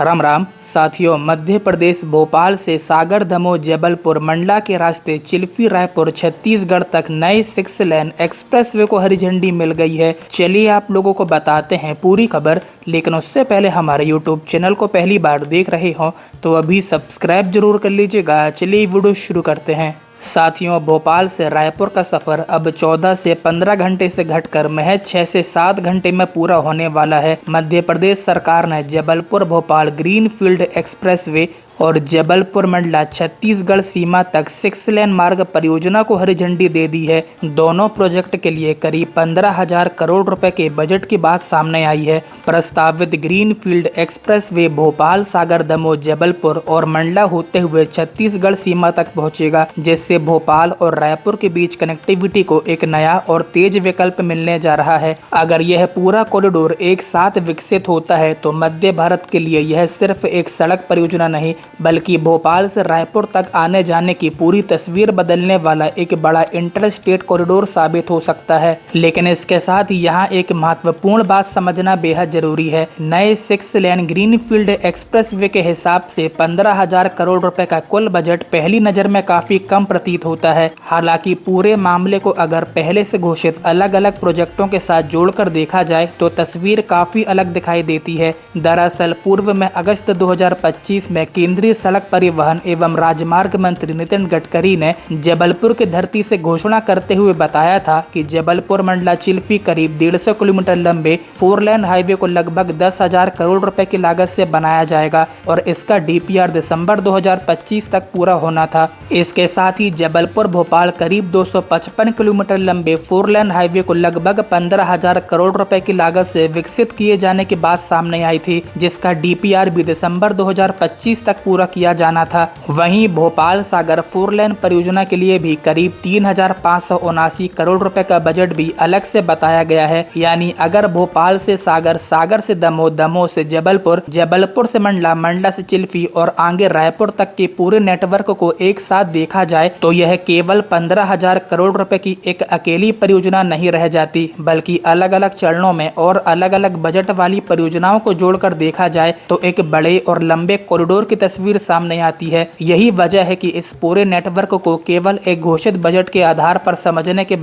राम राम साथियों, मध्य प्रदेश भोपाल से सागर दमोह जबलपुर मंडला के रास्ते चिल्फी रायपुर छत्तीसगढ़ तक नए 6 लेन एक्सप्रेसवे को हरी झंडी मिल गई है। चलिए आप लोगों को बताते हैं पूरी खबर, लेकिन उससे पहले हमारे यूट्यूब चैनल को पहली बार देख रहे हो तो अभी सब्सक्राइब जरूर कर लीजिएगा। चलिए वीडियो शुरू करते हैं। साथियों, भोपाल से रायपुर का सफ़र अब 14 से 15 घंटे से घटकर महज 6 से 7 घंटे में पूरा होने वाला है। मध्य प्रदेश सरकार ने जबलपुर भोपाल ग्रीनफील्ड एक्सप्रेसवे और जबलपुर मंडला छत्तीसगढ़ सीमा तक 6 लेन मार्ग परियोजना को हरी झंडी दे दी है। दोनों प्रोजेक्ट के लिए करीब 15,000 करोड़ रुपए के बजट की बात सामने आई है। प्रस्तावित ग्रीनफील्ड एक्सप्रेसवे भोपाल सागर दमोह जबलपुर और मंडला होते हुए छत्तीसगढ़ सीमा तक पहुंचेगा, जिससे भोपाल और रायपुर के बीच कनेक्टिविटी को एक नया और तेज विकल्प मिलने जा रहा है। अगर यह पूरा कॉरिडोर एक साथ विकसित होता है तो मध्य भारत के लिए यह सिर्फ एक सड़क परियोजना नहीं बल्कि भोपाल से रायपुर तक आने जाने की पूरी तस्वीर बदलने वाला एक बड़ा इंटर स्टेट कॉरिडोर साबित हो सकता है। लेकिन इसके साथ ही यहाँ एक महत्वपूर्ण बात समझना बेहद जरूरी है। नए 6 लेन ग्रीनफील्ड एक्सप्रेसवे के हिसाब से 15,000 करोड़ रुपए का कुल बजट पहली नजर में काफी कम प्रतीत होता है। हालांकि पूरे मामले को अगर पहले से घोषित अलग अलग प्रोजेक्टों के साथ जोड़कर देखा जाए तो तस्वीर काफी अलग दिखाई देती है। दरअसल पूर्व में अगस्त 2025 में केंद्रीय सड़क परिवहन एवं राजमार्ग मंत्री नितिन गडकरी ने जबलपुर की धरती से घोषणा करते हुए बताया था कि जबलपुर मंडला चिल्फी करीब 150 किलोमीटर लंबे 4 लेन हाईवे को लगभग 10,000 करोड़ रुपए की लागत से बनाया जाएगा और इसका डीपीआर दिसंबर 2025 तक पूरा होना था। इसके साथ ही जबलपुर भोपाल करीब 255 किलोमीटर लंबे 4 लेन हाईवे को लगभग 15,000 करोड़ रुपए की लागत से विकसित किए जाने की बात सामने आई थी, जिसका डीपीआर भी दिसंबर 2025 तक पूरा किया जाना था। वहीं भोपाल सागर 4 लेन परियोजना के लिए भी करीब 3,579 करोड़ रुपए का बजट भी अलग से बताया गया है। यानी अगर भोपाल से सागर, सागर से दमोह, दमोह से जबलपुर, जबलपुर से मंडला, मंडला से चिल्फी और आगे रायपुर तक के पूरे नेटवर्क को एक साथ देखा जाए तो यह केवल 15,000 करोड़ रुपए की एक अकेली परियोजना नहीं रह जाती, बल्कि अलग अलग चरणों में और अलग अलग बजट वाली परियोजनाओं को जोड़कर देखा जाए तो एक बड़े और लंबे कॉरिडोर की तस्वीर सामने आती है। यही वजह है कि इस पूरे नेटवर्क को केवल एक घोषित बजट के आधार पर समझने के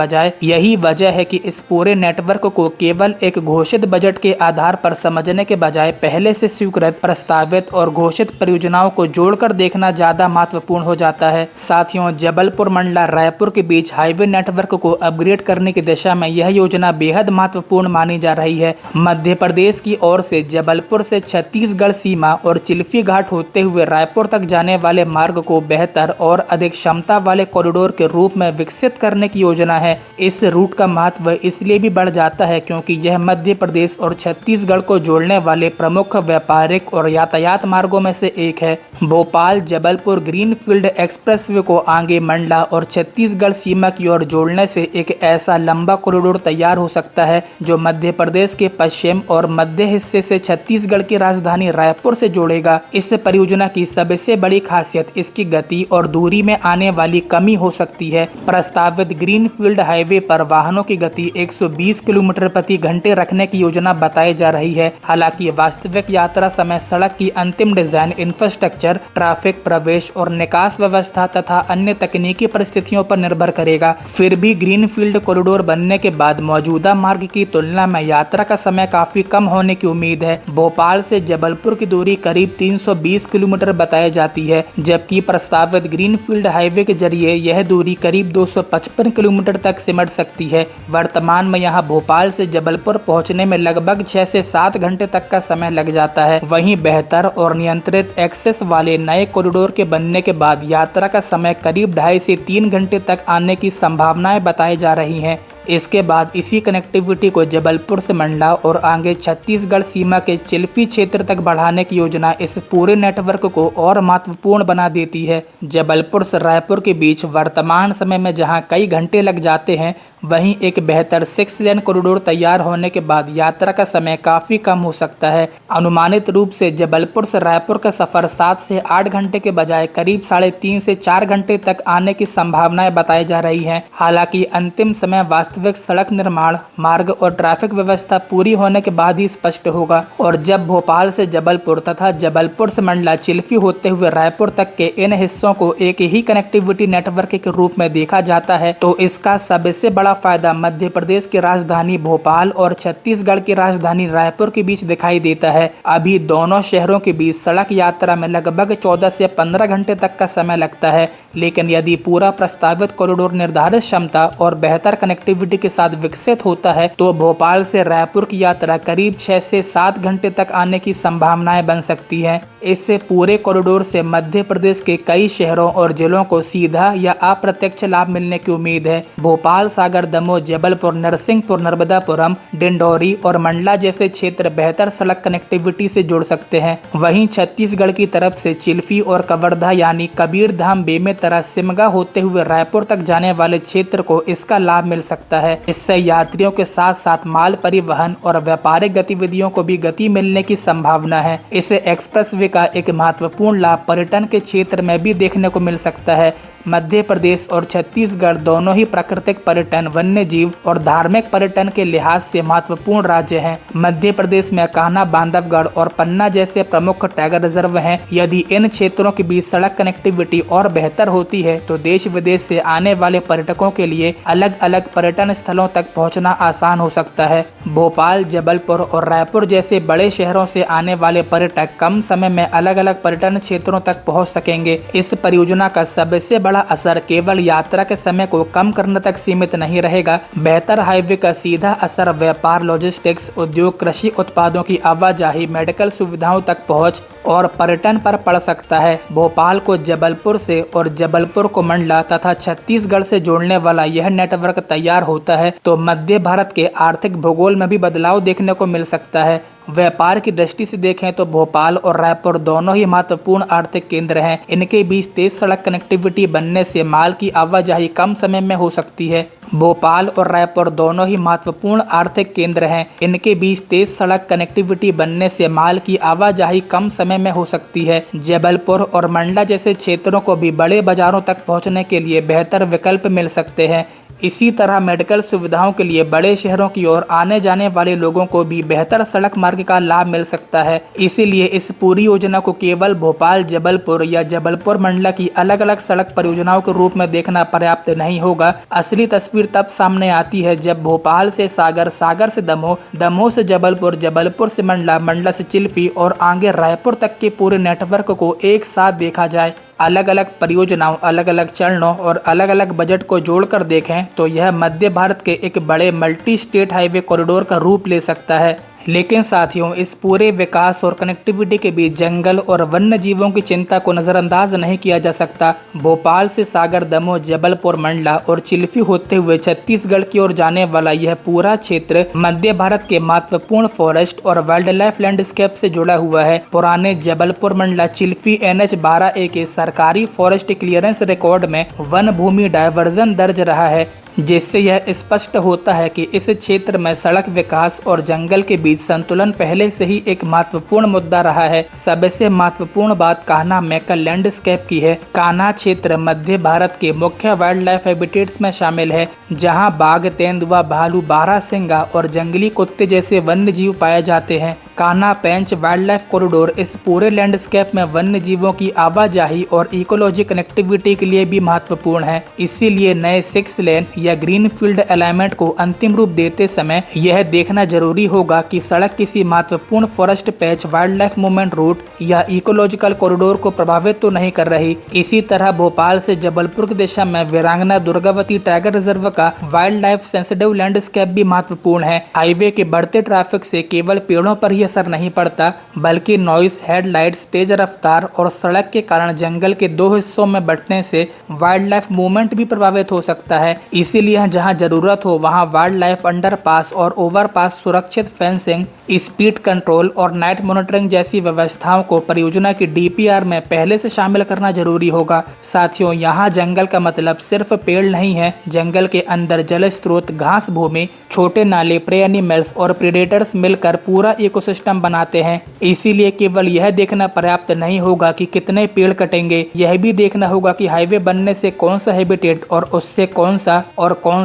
बजाय पहले से स्वीकृत, प्रस्तावित और घोषित परियोजनाओं को जोड़कर देखना ज्यादा महत्वपूर्ण हो जाता है। साथियों, जबलपुर मंडला रायपुर के बीच हाईवे नेटवर्क को अपग्रेड करने की दिशा में यह योजना बेहद महत्वपूर्ण मानी जा रही है। मध्य प्रदेश की ओर से जबलपुर से छत्तीसगढ़ सीमा और चिल्फी घाट होते हुए रायपुर तक जाने वाले मार्ग को बेहतर और अधिक क्षमता वाले कॉरिडोर के रूप में विकसित करने की योजना है। इस रूट का महत्व इसलिए भी बढ़ जाता है क्योंकि यह मध्य प्रदेश और छत्तीसगढ़ को जोड़ने वाले प्रमुख व्यापारिक और यातायात मार्गों में से एक है। भोपाल जबलपुर ग्रीनफील्ड एक्सप्रेसवे को आगे मंडला और छत्तीसगढ़ सीमा की ओर जोड़ने से एक ऐसा लंबा कॉरिडोर तैयार हो सकता है जो मध्य प्रदेश के पश्चिम और मध्य हिस्से से छत्तीसगढ़ की राजधानी रायपुर से जोड़ेगा। इस परियोजना की सबसे बड़ी खासियत इसकी गति और दूरी में आने वाली कमी हो सकती है। प्रस्तावित ग्रीनफील्ड हाईवे पर वाहनों की गति 120 किलोमीटर प्रति घंटे रखने की योजना बताई जा रही है। हालांकि वास्तविक यात्रा समय सड़क की अंतिम डिजाइन, इंफ्रास्ट्रक्चर, ट्रैफिक प्रवेश और निकास व्यवस्था तथा अन्य तकनीकी परिस्थितियों पर निर्भर करेगा। फिर भी ग्रीनफील्ड कॉरिडोर बनने के बाद मौजूदा मार्ग की तुलना में यात्रा का समय काफी कम होने की उम्मीद है। भोपाल से जबलपुर की दूरी करीब 320 किलोमीटर बताई जाती है, जबकि प्रस्तावित ग्रीनफील्ड हाईवे के जरिए यह दूरी करीब 255 किलोमीटर तक सिमट सकती है। वर्तमान में यहां भोपाल से जबलपुर पहुंचने में लगभग 6 से 7 घंटे तक का समय लग जाता है। वहीं बेहतर और नियंत्रित एक्सेस वाले नए कॉरिडोर के बनने के बाद यात्रा का समय करीब 2.5 से 3 घंटे तक आने की संभावनाएं बताई जा रही हैं। इसके बाद इसी कनेक्टिविटी को जबलपुर से मंडला और आगे छत्तीसगढ़ सीमा के चिल्फी क्षेत्र तक बढ़ाने की योजना इस पूरे नेटवर्क को और महत्वपूर्ण बना देती है। जबलपुर से रायपुर के बीच वर्तमान समय में जहां कई घंटे लग जाते हैं, वहीं एक बेहतर 6 लेन कॉरिडोर तैयार होने के बाद यात्रा का समय काफी कम हो सकता है। अनुमानित रूप से जबलपुर से रायपुर का सफर 7 से 8 घंटे के बजाय करीब 3.5 से 4 घंटे तक आने की संभावनाएं बताई जा रही हैं। हालांकि अंतिम समय वास्तविक सड़क निर्माण, मार्ग और ट्रैफिक व्यवस्था पूरी होने के बाद ही स्पष्ट होगा। और जब भोपाल से जबलपुर तथा जबलपुर से मंडला चिल्फी होते हुए रायपुर तक के इन हिस्सों को एक ही कनेक्टिविटी नेटवर्क के रूप में देखा जाता है तो इसका सबसे बड़ा फायदा मध्य प्रदेश की राजधानी भोपाल और छत्तीसगढ़ की राजधानी रायपुर के बीच दिखाई देता है। अभी दोनों शहरों के बीच सड़क यात्रा में लगभग 14 से 15 घंटे तक का समय लगता है, लेकिन यदि पूरा प्रस्तावित कॉरिडोर निर्धारित क्षमता और बेहतर कनेक्टिविटी के साथ विकसित होता है तो भोपाल से रायपुर की यात्रा करीब 6 से 7 घंटे तक आने की संभावनाएं बन सकती है। इससे पूरे कॉरिडोर से मध्य प्रदेश के कई शहरों और जिलों को सीधा या अप्रत्यक्ष लाभ मिलने की उम्मीद है। भोपाल, सागर, दमोह, जबलपुर, नरसिंहपुर, नर्मदापुरम, डिंडौरी और मंडला जैसे क्षेत्र बेहतर सड़क कनेक्टिविटी से जुड़ सकते हैं। वहीं छत्तीसगढ़ की तरफ से चिल्फी और कवर्धा यानी कबीरधाम, बेमेतरा, सिमगा होते हुए रायपुर तक जाने वाले क्षेत्र को इसका लाभ मिल सकता है। इससे यात्रियों के साथ साथ माल परिवहन और व्यापारिक गतिविधियों को भी गति मिलने की संभावना है। इसे एक्सप्रेसवे का एक महत्वपूर्ण लाभ पर्यटन के क्षेत्र में भी देखने को मिल सकता है। मध्य प्रदेश और छत्तीसगढ़ दोनों ही प्राकृतिक पर्यटन, वन्य जीव और धार्मिक पर्यटन के लिहाज से महत्वपूर्ण राज्य हैं। मध्य प्रदेश में कान्हा, बांधवगढ़ और पन्ना जैसे प्रमुख टाइगर रिजर्व हैं। यदि इन क्षेत्रों के बीच सड़क कनेक्टिविटी और बेहतर होती है तो देश विदेश से आने वाले पर्यटकों के लिए अलग अलग पर्यटन स्थलों तक पहुंचना आसान हो सकता है। भोपाल, जबलपुर और रायपुर जैसे बड़े शहरों से आने वाले पर्यटक कम समय में अलग अलग पर्यटन क्षेत्रों तक पहुँच सकेंगे। इस परियोजना का सबसे बड़ा असर केवल यात्रा के समय को कम करने तक सीमित नहीं रहेगा। बेहतर हाईवे का सीधा असर व्यापार, लॉजिस्टिक्स, उद्योग, कृषि उत्पादों की आवाजाही, मेडिकल सुविधाओं तक पहुंच और पर्यटन पर पड़ सकता है। भोपाल को जबलपुर से और जबलपुर को मंडला तथा छत्तीसगढ़ से जोड़ने वाला यह नेटवर्क तैयार होता है तो मध्य भारत के आर्थिक भूगोल में भी बदलाव देखने को मिल सकता है। व्यापार की दृष्टि से देखें तो भोपाल और रायपुर दोनों ही महत्वपूर्ण आर्थिक केंद्र हैं। इनके बीच तेज सड़क कनेक्टिविटी बनने से माल की आवाजाही कम समय में हो सकती है। भोपाल और रायपुर दोनों ही महत्वपूर्ण आर्थिक केंद्र हैं। इनके बीच तेज सड़क कनेक्टिविटी बनने से माल की आवाजाही कम समय में हो सकती है। जबलपुर और मंडला जैसे क्षेत्रों को भी बड़े बाजारों तक पहुंचने के लिए बेहतर विकल्प मिल सकते हैं। इसी तरह मेडिकल सुविधाओं के लिए बड़े शहरों की ओर आने जाने वाले लोगों को भी बेहतर सड़क मार्ग का लाभ मिल सकता है। इसीलिए इस पूरी योजना को केवल भोपाल, जबलपुर या जबलपुर मंडला की अलग अलग सड़क परियोजनाओं के रूप में देखना पर्याप्त नहीं होगा। असली तस्वीर तब सामने आती है जब भोपाल से सागर, सागर से दमोह, दमोह से जबलपुर, जबलपुर से मंडला, मंडला से चिल्फी और आगे रायपुर तक के पूरे नेटवर्क को एक साथ देखा जाए। अलग अलग परियोजनाओं, अलग अलग चरणों और अलग अलग बजट को जोड़कर देखें तो यह मध्य भारत के एक बड़े मल्टी स्टेट हाईवे कॉरिडोर का रूप ले सकता है। लेकिन साथियों, इस पूरे विकास और कनेक्टिविटी के बीच जंगल और वन्य जीवों की चिंता को नज़रअंदाज नहीं किया जा सकता। भोपाल से सागर, दमोह, जबलपुर, मंडला और चिल्फी होते हुए छत्तीसगढ़ की ओर जाने वाला यह पूरा क्षेत्र मध्य भारत के महत्वपूर्ण फॉरेस्ट और वाइल्ड लाइफ लैंडस्केप से जुड़ा हुआ है। पुराने जबलपुर मंडला चिल्फी NH-12A के सरकारी फॉरेस्ट क्लियरेंस रिकॉर्ड में वन भूमि डायवर्जन दर्ज रहा है, जिससे यह स्पष्ट होता है कि इस क्षेत्र में सड़क विकास और जंगल के बीच संतुलन पहले से ही एक महत्वपूर्ण मुद्दा रहा है। सबसे महत्वपूर्ण बात कान्हा मैकल लैंडस्केप की है। कान्हा क्षेत्र मध्य भारत के मुख्य वाइल्ड लाइफ हैबिटेट्स में शामिल है, जहां बाघ, तेंदुआ, भालू, बारहसिंगा और जंगली कुत्ते जैसे वन्य जीव पाए जाते हैं। कान्हा पेंच वाइल्ड लाइफ कॉरिडोर इस पूरे लैंडस्केप में वन्य जीवों की आवाजाही और इकोलॉजी कनेक्टिविटी के लिए भी महत्वपूर्ण है। इसीलिए नए 6 लेन या ग्रीन फील्ड अलाइनमेंट को अंतिम रूप देते समय यह देखना जरूरी होगा कि सड़क किसी महत्वपूर्ण forest patch, wildlife movement route या इकोलॉजिकल कॉरिडोर को प्रभावित तो नहीं कर रही। इसी तरह भोपाल से जबलपुर की दिशा में वीरांगना दुर्गावती टाइगर रिजर्व का वाइल्ड लाइफ सेंसिटिव लैंडस्केप भी महत्वपूर्ण है। हाईवे के बढ़ते ट्रैफिक से केवल पेड़ों पर ही असर नहीं पड़ता, बल्कि नॉइस, हेडलाइट्स, तेज रफ्तार और सड़क के कारण जंगल के 2 हिस्सों में बंटने से वाइल्ड लाइफ मूवमेंट भी प्रभावित हो सकता है। इसी इसीलिए जहां जरूरत हो वहां वाइल्ड लाइफ अंडरपास और ओवरपास, सुरक्षित फेंसिंग, स्पीड कंट्रोल और नाइट मॉनिटरिंग जैसी व्यवस्थाओं को परियोजना की डीपीआर में पहले से शामिल करना जरूरी होगा। साथियों, यहाँ जंगल का मतलब सिर्फ पेड़ नहीं है। जंगल के अंदर जल स्रोत, घास भूमि, छोटे नाले, प्रे एनिमल्स और प्रेडेटर्स मिलकर पूरा इकोसिस्टम बनाते हैं। इसीलिए केवल यह देखना पर्याप्त नहीं होगा कि कितने पेड़ कटेंगे, यह भी देखना होगा कि हाईवे बनने से कौन सा हैबिटेट और उससे कौन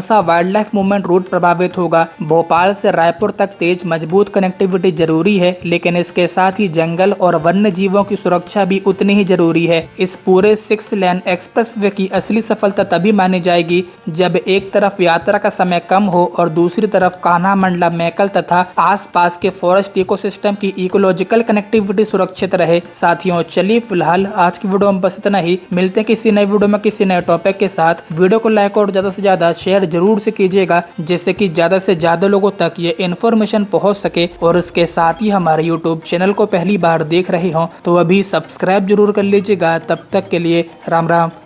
सा वाइल्ड लाइफ मूवमेंट रूट प्रभावित होगा। भोपाल से रायपुर तक तेज मजबूत कनेक्टिविटी जरूरी है, लेकिन इसके साथ ही जंगल और वन्य जीवों की सुरक्षा भी उतनी ही जरूरी है। इस पूरे 6 लेन एक्सप्रेसवे की असली सफलता तभी मानी जाएगी जब एक तरफ यात्रा का समय कम हो और दूसरी तरफ कान्हा मंडला, मैकल तथा आसपास के फॉरेस्ट इकोसिस्टम की इकोलॉजिकल कनेक्टिविटी सुरक्षित रहे। साथियों, चलिए फिलहाल आज की वीडियो में बस इतना ही। मिलते हैं किसी नई वीडियो में किसी नए टॉपिक के साथ। वीडियो को लाइक और ज्यादा से ज्यादा शेयर जरूर से कीजिएगा, जिससे कि ज्यादा से ज्यादा लोगों तक ये इन्फॉर्मेशन पहुंच सके। और इसके साथ ही हमारे यूट्यूब चैनल को पहली बार देख रहे हो तो अभी सब्सक्राइब जरूर कर लीजिएगा। तब तक के लिए राम राम।